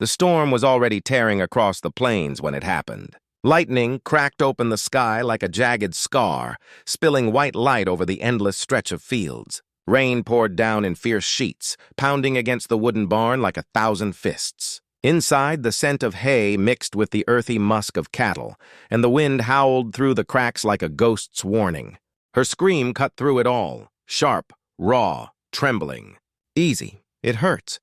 The storm was already tearing across the plains when it happened. Lightning cracked open the sky like a jagged scar, spilling white light over the endless stretch of fields. Rain poured down in fierce sheets, pounding against the wooden barn like 1,000 fists. Inside, the scent of hay mixed with the earthy musk of cattle, and the wind howled through the cracks like a ghost's warning. Her scream cut through it all, sharp, raw, trembling. "Easy, it hurts,"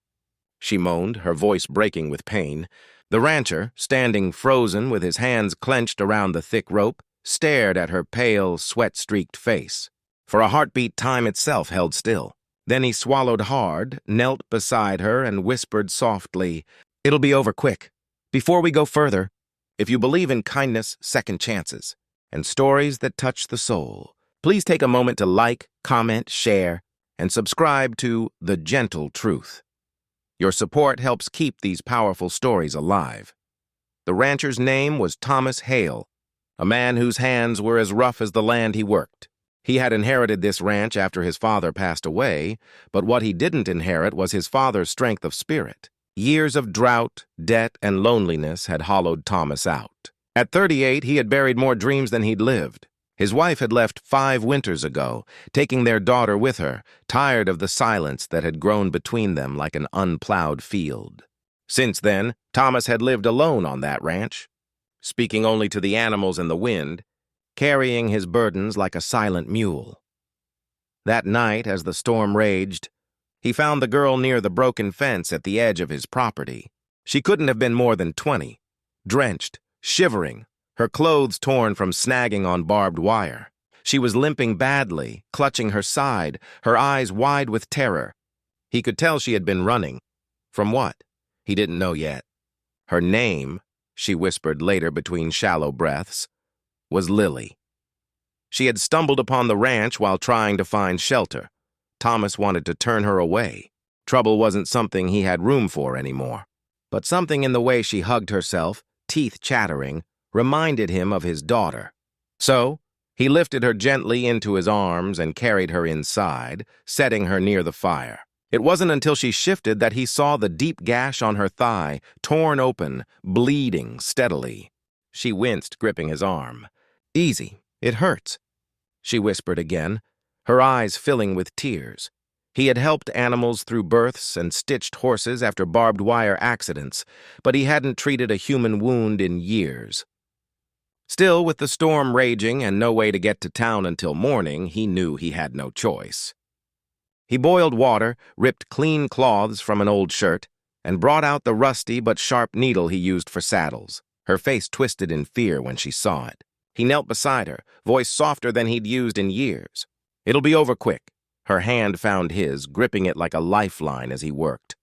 she moaned, her voice breaking with pain. The rancher, standing frozen with his hands clenched around the thick rope, stared at her pale, sweat-streaked face. For a heartbeat, time itself held still. Then he swallowed hard, knelt beside her, and whispered softly, "It'll be over quick. Before we go further, if you believe in kindness, second chances, and stories that touch the soul, please take a moment to like, comment, share, and subscribe to The Gentle Truth. Your support helps keep these powerful stories alive." The rancher's name was Thomas Hale, a man whose hands were as rough as the land he worked. He had inherited this ranch after his father passed away, but what he didn't inherit was his father's strength of spirit. Years of drought, debt, and loneliness had hollowed Thomas out. At 38, he had buried more dreams than he'd lived. His wife had left 5 winters ago, taking their daughter with her, tired of the silence that had grown between them like an unplowed field. Since then, Thomas had lived alone on that ranch, speaking only to the animals and the wind, carrying his burdens like a silent mule. That night, as the storm raged, he found the girl near the broken fence at the edge of his property. She couldn't have been more than 20, drenched, shivering, her clothes torn from snagging on barbed wire. She was limping badly, clutching her side, her eyes wide with terror. He could tell she had been running. From what? He didn't know yet. Her name, she whispered later between shallow breaths, was Lily. She had stumbled upon the ranch while trying to find shelter. Thomas wanted to turn her away. Trouble wasn't something he had room for anymore. But something in the way she hugged herself, teeth chattering, reminded him of his daughter. So, he lifted her gently into his arms and carried her inside, setting her near the fire. It wasn't until she shifted that he saw the deep gash on her thigh, torn open, bleeding steadily. She winced, gripping his arm. "Easy, it hurts," she whispered again, her eyes filling with tears. He had helped animals through births and stitched horses after barbed wire accidents, but he hadn't treated a human wound in years. Still, with the storm raging and no way to get to town until morning, he knew he had no choice. He boiled water, ripped clean cloths from an old shirt, and brought out the rusty but sharp needle he used for saddles. Her face twisted in fear when she saw it. He knelt beside her, voice softer than he'd used in years. "It'll be over quick." Her hand found his, gripping it like a lifeline as he worked.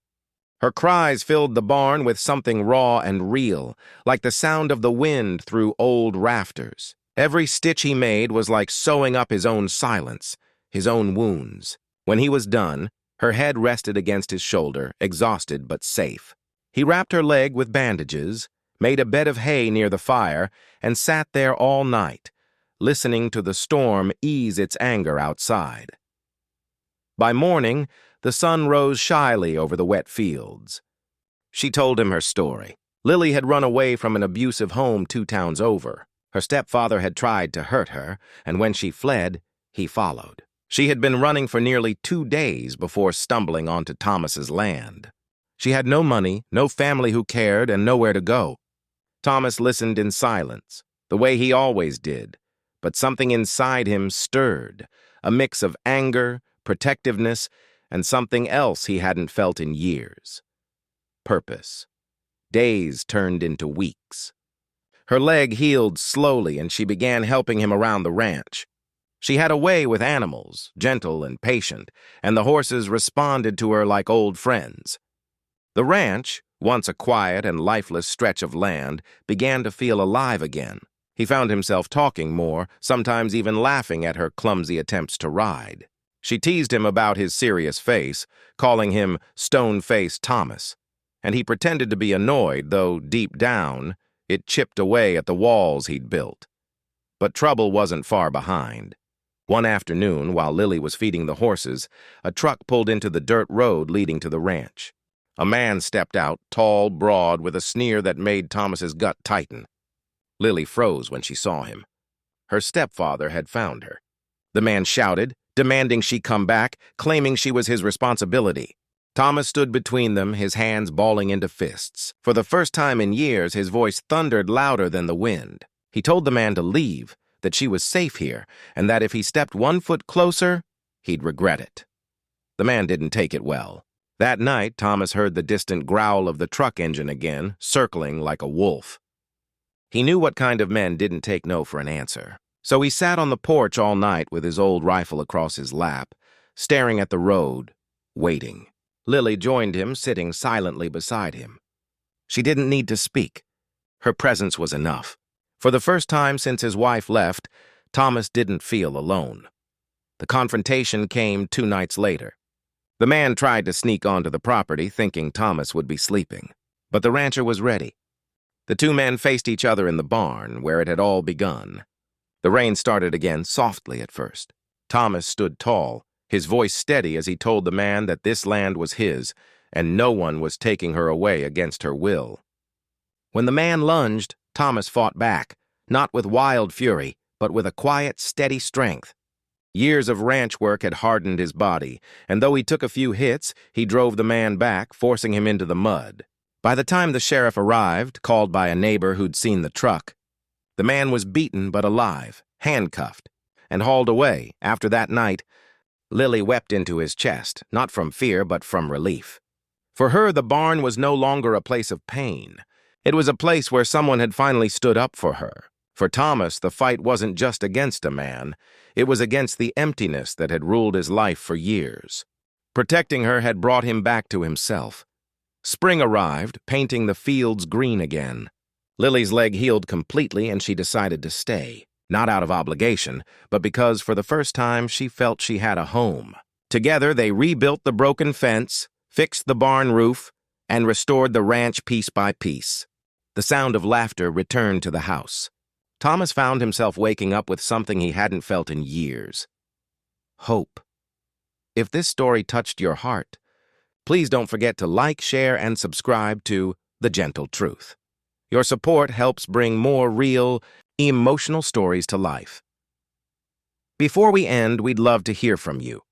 Her cries filled the barn with something raw and real, like the sound of the wind through old rafters. Every stitch he made was like sewing up his own silence, his own wounds. When he was done, her head rested against his shoulder, exhausted but safe. He wrapped her leg with bandages, made a bed of hay near the fire, and sat there all night, listening to the storm ease its anger outside. By morning, the sun rose shyly over the wet fields. She told him her story. Lily had run away from an abusive home 2 towns over. Her stepfather had tried to hurt her, and when she fled, he followed. She had been running for nearly 2 days before stumbling onto Thomas's land. She had no money, no family who cared, and nowhere to go. Thomas listened in silence, the way he always did, but something inside him stirred, a mix of anger, protectiveness, and something else he hadn't felt in years. Purpose. Days turned into weeks. Her leg healed slowly, and she began helping him around the ranch. She had a way with animals, gentle and patient, and the horses responded to her like old friends. The ranch, once a quiet and lifeless stretch of land, began to feel alive again. He found himself talking more, sometimes even laughing at her clumsy attempts to ride. She teased him about his serious face, calling him Stone-Faced Thomas, and he pretended to be annoyed, though deep down, it chipped away at the walls he'd built. But trouble wasn't far behind. One afternoon, while Lily was feeding the horses, a truck pulled into the dirt road leading to the ranch. A man stepped out, tall, broad, with a sneer that made Thomas's gut tighten. Lily froze when she saw him. Her stepfather had found her. The man shouted, demanding she come back, claiming she was his responsibility. Thomas stood between them, his hands balling into fists. For the first time in years, his voice thundered louder than the wind. He told the man to leave, that she was safe here, and that if he stepped 1 foot closer, he'd regret it. The man didn't take it well. That night, Thomas heard the distant growl of the truck engine again, circling like a wolf. He knew what kind of men didn't take no for an answer. So he sat on the porch all night with his old rifle across his lap, staring at the road, waiting. Lily joined him, sitting silently beside him. She didn't need to speak. Her presence was enough. For the first time since his wife left, Thomas didn't feel alone. The confrontation came 2 nights later. The man tried to sneak onto the property, thinking Thomas would be sleeping. But the rancher was ready. The 2 men faced each other in the barn, where it had all begun. The rain started again softly at first. Thomas stood tall, his voice steady as he told the man that this land was his, and no one was taking her away against her will. When the man lunged, Thomas fought back, not with wild fury, but with a quiet, steady strength. Years of ranch work had hardened his body, and though he took a few hits, he drove the man back, forcing him into the mud. By the time the sheriff arrived, called by a neighbor who'd seen the truck, the man was beaten but alive, handcuffed, and hauled away. After that night, Lily wept into his chest, not from fear but from relief. For her, the barn was no longer a place of pain. It was a place where someone had finally stood up for her. For Thomas, the fight wasn't just against a man. It was against the emptiness that had ruled his life for years. Protecting her had brought him back to himself. Spring arrived, painting the fields green again. Lily's leg healed completely, and she decided to stay. Not out of obligation, but because for the first time she felt she had a home. Together they rebuilt the broken fence, fixed the barn roof, and restored the ranch piece by piece. The sound of laughter returned to the house. Thomas found himself waking up with something he hadn't felt in years. Hope. If this story touched your heart, please don't forget to like, share, and subscribe to The Gentle Truth. Your support helps bring more real, emotional stories to life. Before we end, we'd love to hear from you.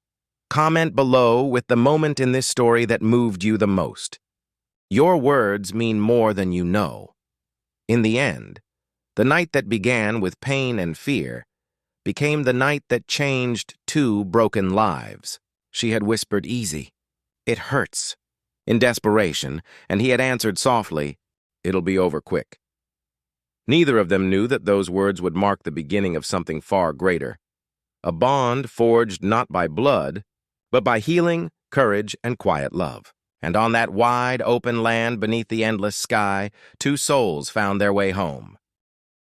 Comment below with the moment in this story that moved you the most. Your words mean more than you know. In the end, the night that began with pain and fear became the night that changed 2 broken lives. She had whispered easy, "It hurts," in desperation, and he had answered softly, "It'll be over quick." Neither of them knew that those words would mark the beginning of something far greater. A bond forged not by blood, but by healing, courage, and quiet love. And on that wide, open land beneath the endless sky, 2 souls found their way home.